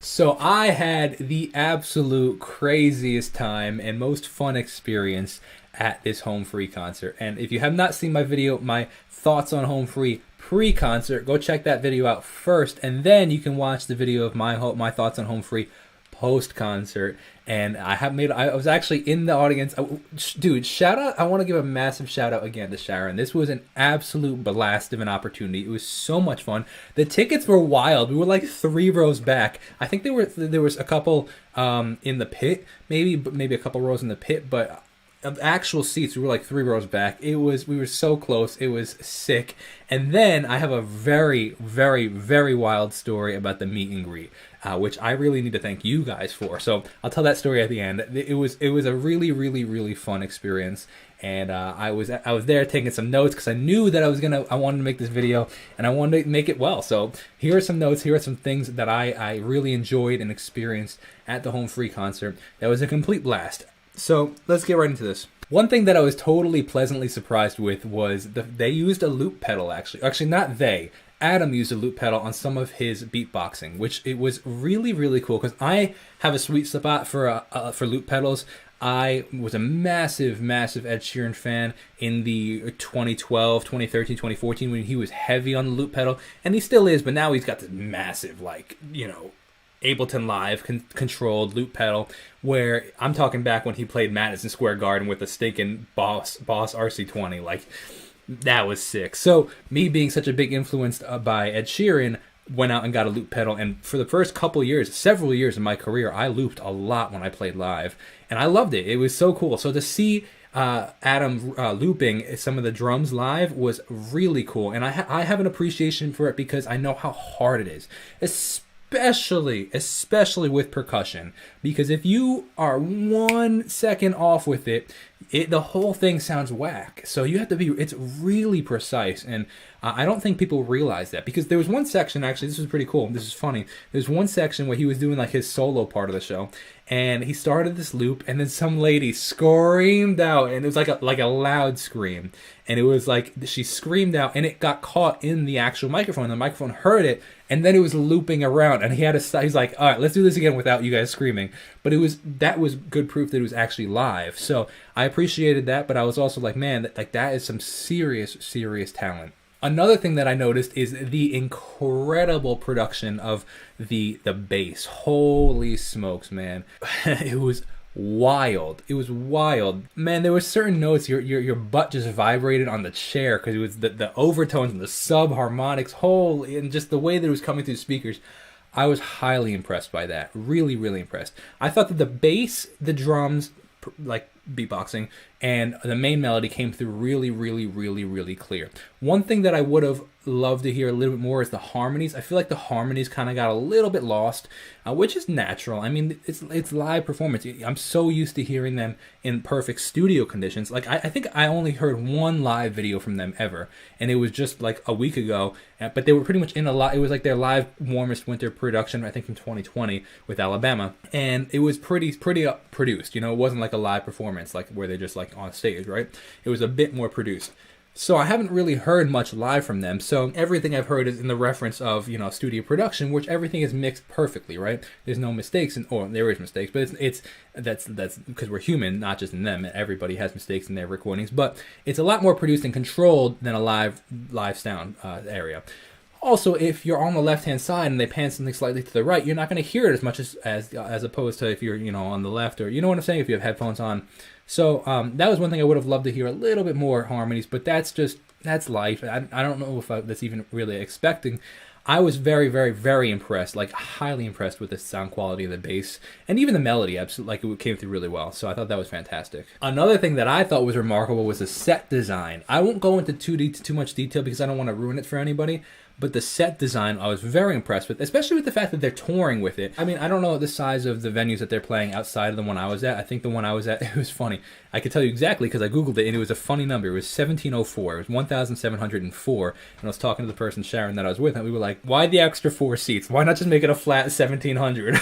So I had the absolute craziest time and most fun experience at this Home Free concert. And if you have not seen my video, my thoughts on Home Free pre-concert, go check that video out first, and then you can watch the video of my thoughts on Home Free post-concert. And I was actually in the audience. Dude, shout out, I want to give a massive shout out again to Sharon. This was an absolute blast of an opportunity. It was so much fun. The tickets were wild. We were like 3 rows back. I think there was a couple in the pit, maybe a couple rows in the pit, but of actual seats, we were like 3 rows back. We were so close. It was sick. And then I have a very, very, very wild story about the meet and greet, which I really need to thank you guys for. So I'll tell that story at the end. It was a really, really, really fun experience. And I was there taking some notes because I knew that I wanted to make this video and I wanted to make it well. So here are some notes. Here are some things that I really enjoyed and experienced at the Home Free concert. That was a complete blast. So let's get right into this. One thing that I was totally pleasantly surprised with was they used a loop pedal, actually not they. Adam used a loop pedal on some of his beatboxing, which it was really, really cool because I have a sweet spot for loop pedals. I was a massive, massive Ed Sheeran fan in the 2012, 2013, 2014 when he was heavy on the loop pedal, and he still is, but now he's got this massive, Ableton Live controlled loop pedal, where I'm talking back when he played Madison Square Garden with a stinking Boss RC20. Like, that was sick. So me being such a big influence by Ed Sheeran, went out and got a loop pedal, and for the first several years in my career, I looped a lot when I played live, and I loved it. It was so cool. So to see Adam looping some of the drums live was really cool, and I have an appreciation for it because I know how hard it is, especially with percussion, because if you are 1 second off with it, the whole thing sounds whack. So you have to it's really precise, and I don't think people realize that, because there was one section, actually, this was pretty cool, this is funny, there's one section where he was doing like his solo part of the show, and he started this loop, and then some lady screamed out, and it was like a loud scream, and it was like she screamed out, and it got caught in the actual microphone. The microphone heard it, and then it was looping around, and he's like, all right, let's do this again without you guys screaming. But that was good proof that it was actually live. So I appreciated that, but I was also like, man, that is some serious, serious talent. Another thing that I noticed is the incredible production of the bass. Holy smokes, man. It was wild. It was wild. Man, there were certain notes your butt just vibrated on the chair because it was the overtones and the sub-harmonics, and just the way that it was coming through speakers. I was highly impressed by that. Really, really impressed. I thought that the bass, the drums, like beatboxing, and the main melody came through really, really, really, really clear. One thing that I would have loved to hear a little bit more is the harmonies. I feel like the harmonies kind of got a little bit lost, which is natural. I mean, it's live performance. I'm so used to hearing them in perfect studio conditions. Like, I think I only heard one live video from them ever, and it was just like a week ago, but they were pretty much in it was like their live warmest winter production, I think in 2020 with Alabama, and it was pretty produced. It wasn't like a live performance like where they're just like on stage, right? It was a bit more produced. So I haven't really heard much live from them. So everything I've heard is in the reference of, studio production, which everything is mixed perfectly, right? There's no mistakes, or there is mistakes, but that's because we're human, not just in them. Everybody has mistakes in their recordings, but it's a lot more produced and controlled than a live sound area. Also, if you're on the left-hand side and they pan something slightly to the right, you're not going to hear it as much as opposed to if you're, on the left, or, you know what I'm saying, if you have headphones on. So that was one thing I would have loved to hear a little bit more harmonies, but that's life. I don't know if that's even really expecting. I was very, very, very impressed, like highly impressed with the sound quality of the bass and even the melody. Absolutely, like it came through really well. So I thought that was fantastic. Another thing that I thought was remarkable was the set design. I won't go into too much detail because I don't want to ruin it for anybody. But the set design I was very impressed with, especially with the fact that they're touring with it. I mean, I don't know the size of the venues that they're playing outside of the one I was at. I think the one I was at, it was funny. I could tell you exactly because I Googled it, and it was a funny number. It was 1,704. It was 1,704. And I was talking to the person, Sharon, that I was with, and we were like, why the extra 4 seats? Why not just make it a flat 1,700?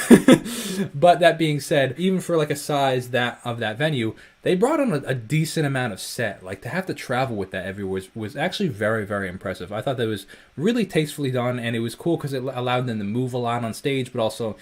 But that being said, even for like a size of that venue, they brought on a decent amount of set. Like to have to travel with that everywhere was actually very, very impressive. I thought that was really tastefully done, and it was cool because it allowed them to move a lot on stage, but also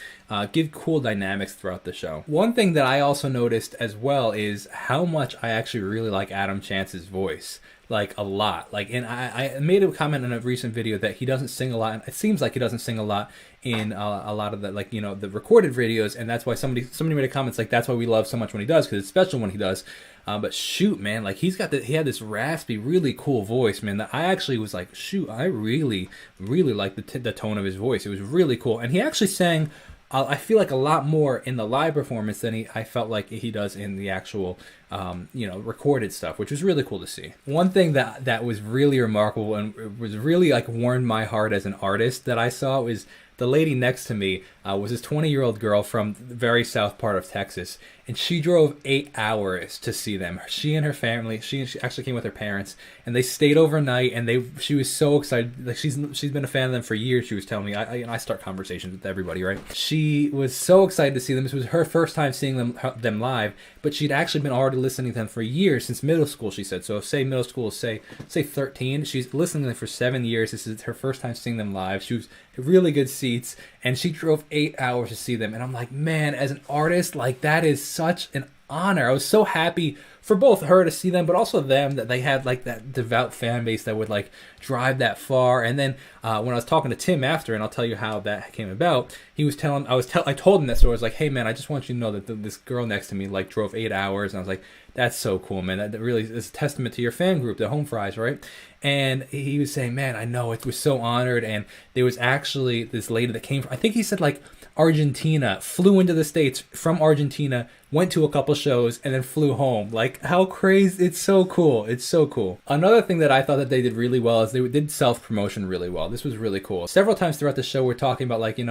give cool dynamics throughout the show. One thing that I also noticed as well is how much I actually really like Adam Chance's voice. Like a lot. Like, and I made a comment in a recent video that he doesn't sing a lot. It seems like he doesn't sing a lot in a lot of the, like, you know, the recorded videos, and that's why somebody made a comment like, that's why we love so much when he does, because it's special when he does. But shoot, man, like he had this raspy, really cool voice, man, that I actually was like, shoot, I really, really like the tone of his voice. It was really cool, and he actually sang. I feel like a lot more in the live performance than I felt like he does in the actual, recorded stuff, which was really cool to see. One thing that was really remarkable and was really like warmed my heart as an artist that I saw was the lady next to me was this 20-year-old girl from the very south part of Texas, and she drove 8 hours to see them. She and her family, she actually came with her parents, and they stayed overnight, and she was so excited. Like she's been a fan of them for years. She was telling me, I start conversations with everybody, right? She was so excited to see them. This was her first time seeing them live, but she'd actually been already listening to them for years, since middle school, she said. So say middle school, say 13. She's listening to them for 7 years. This is her first time seeing them live. She was really good seats, and she drove 8 hours to see them. And I'm like, man, as an artist, like that is such an honor. I was so happy for both her to see them, but also them, that they had like that devout fan base that would like drive that far. And then when I was talking to Tim after, and I'll tell you how that came about, he was telling, I told him that story. I was like, hey man, I just want you to know that this girl next to me like drove 8 hours. And I was like, that's so cool, man. That really is a testament to your fan group, the Home Fries, right? And he was saying, man, I know, it was so honored. And there was actually this lady that came from, I think he said like Argentina, flew into the States from Argentina, went to a couple shows, and then flew home. Like, how crazy. It's so cool. It's so cool. Another thing that I thought that they did really well is they did self-promotion really well. This was really cool. Several times throughout the show, we're talking about like, if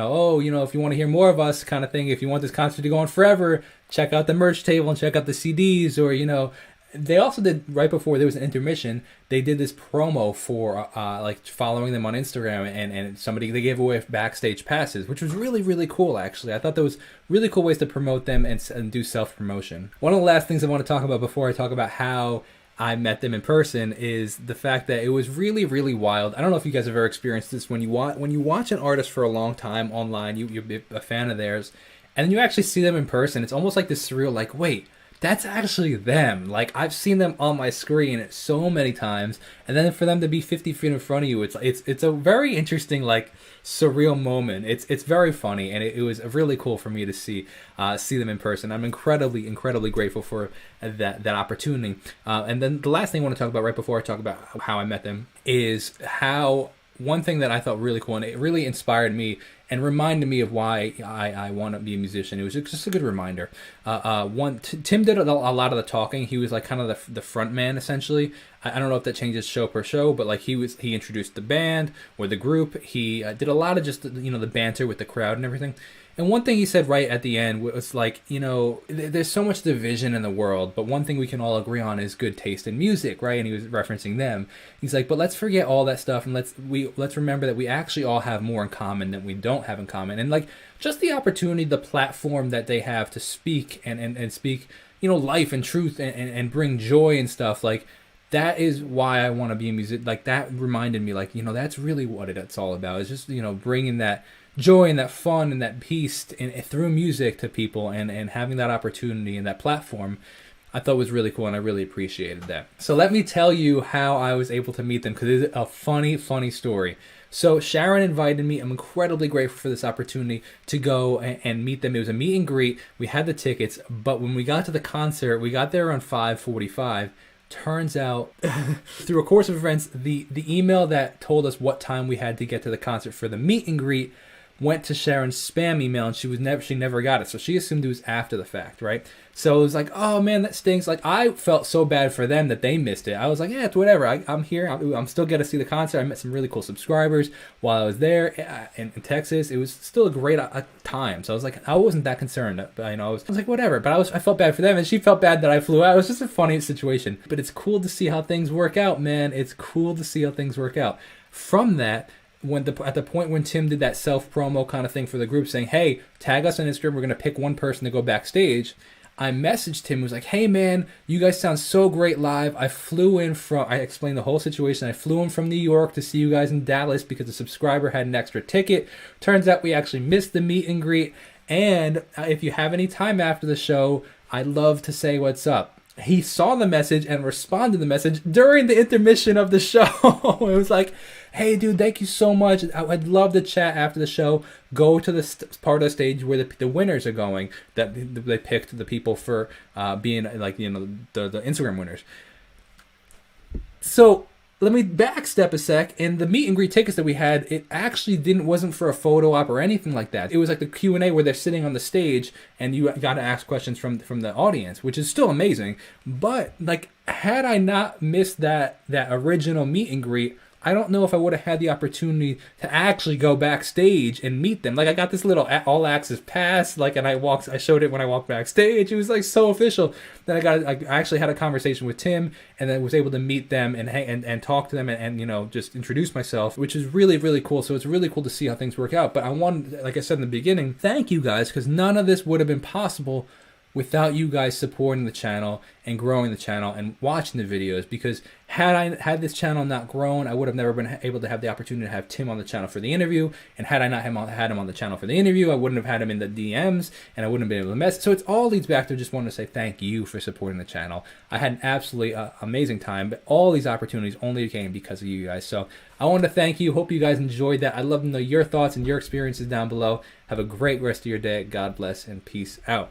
you want to hear more of us kind of thing, if you want this concert to go on forever, check out the merch table and check out the CDs, or, they also did, right before there was an intermission, they did this promo for like following them on Instagram, and they gave away backstage passes, which was really, really cool, actually. I thought there was really cool ways to promote them and do self-promotion. One of the last things I want to talk about before I talk about how I met them in person is the fact that it was really, really wild. I don't know if you guys have ever experienced this. When you watch an artist for a long time online, you're a fan of theirs, and then you actually see them in person, it's almost like this surreal, like, wait, that's actually them. Like, I've seen them on my screen so many times, and then for them to be 50 feet in front of you, it's a very interesting, like, surreal moment. It's very funny, and it was really cool for me to see them in person. I'm incredibly, incredibly grateful for that opportunity. And then the last thing I want to talk about right before I talk about how I met them is how one thing that I thought really cool, and it really inspired me and reminded me of why I want to be a musician. It was just a good reminder. Tim did a lot of the talking. He was like kind of the front man, essentially. I don't know if that changes show per show, but like he introduced the band or the group. He did a lot of just the banter with the crowd and everything. And one thing he said right at the end was like, there's so much division in the world, but one thing we can all agree on is good taste in music, right? And he was referencing them. He's like, but let's forget all that stuff, and let's remember that we actually all have more in common than we don't have in common. And like just the opportunity, the platform that they have to speak and speak, life and truth and bring joy and stuff, like that is why I want to be a musician. Like that reminded me, like, that's really what it's all about. It's just, bringing that joy and that fun and that peace through music to people, and having that opportunity and that platform, I thought was really cool, and I really appreciated that. So let me tell you how I was able to meet them, because it's a funny, funny story. So Sharon invited me. I'm incredibly grateful for this opportunity to go and meet them. It was a meet and greet. We had the tickets, but when we got to the concert, we got there around 5:45. Turns out, through a course of events, the email that told us what time we had to get to the concert for the meet and greet went to Sharon's spam email, and she never got it. So she assumed it was after the fact, right? So it was like, oh man, that stinks. Like, I felt so bad for them that they missed it. I was like, yeah, it's whatever. I'm here. I'm still going to see the concert. I met some really cool subscribers while I was there in Texas. It was still a great time. So I was like, I wasn't that concerned. But, I was like, whatever. But I felt bad for them, and she felt bad that I flew out. It was just a funny situation. But it's cool to see how things work out, man. It's cool to see how things work out. From that, at the point when Tim did that self-promo kind of thing for the group, saying, hey, tag us on Instagram, we're going to pick one person to go backstage, I messaged him, was like, hey man, you guys sound so great live. I explained the whole situation. I flew in from New York to see you guys in Dallas because a subscriber had an extra ticket. Turns out we actually missed the meet and greet. And if you have any time after the show, I'd love to say what's up. He saw the message and responded to the message during the intermission of the show. It was like, hey dude, thank you so much. I'd love to chat after the show. Go to the part of the stage where the winners are going, that they picked the people for being like, the Instagram winners. So let me backstep a sec. And the meet and greet tickets that we had, it actually wasn't for a photo op or anything like that. It was like the Q&A where they're sitting on the stage and you got to ask questions from the audience, which is still amazing. But like, had I not missed that original meet and greet, I don't know if I would have had the opportunity to actually go backstage and meet them. Like, I got this little all access pass, like, and I showed it when I walked backstage. It was like so official. Then I actually had a conversation with Tim, and then was able to meet them and talk to them and just introduce myself, which is really, really cool. So it's really cool to see how things work out. But I wanted, like I said in the beginning, thank you guys, because none of this would have been possible without you guys supporting the channel and growing the channel and watching the videos. Because had this channel not grown, I would have never been able to have the opportunity to have Tim on the channel for the interview. And had I not had him on the channel for the interview, I wouldn't have had him in the DMs, and I wouldn't have been able to message. So it all leads back to just wanting to say thank you for supporting the channel. I had an absolutely amazing time, but all these opportunities only came because of you guys. So I wanted to thank you. Hope you guys enjoyed that. I'd love to know your thoughts and your experiences down below. Have a great rest of your day. God bless and peace out.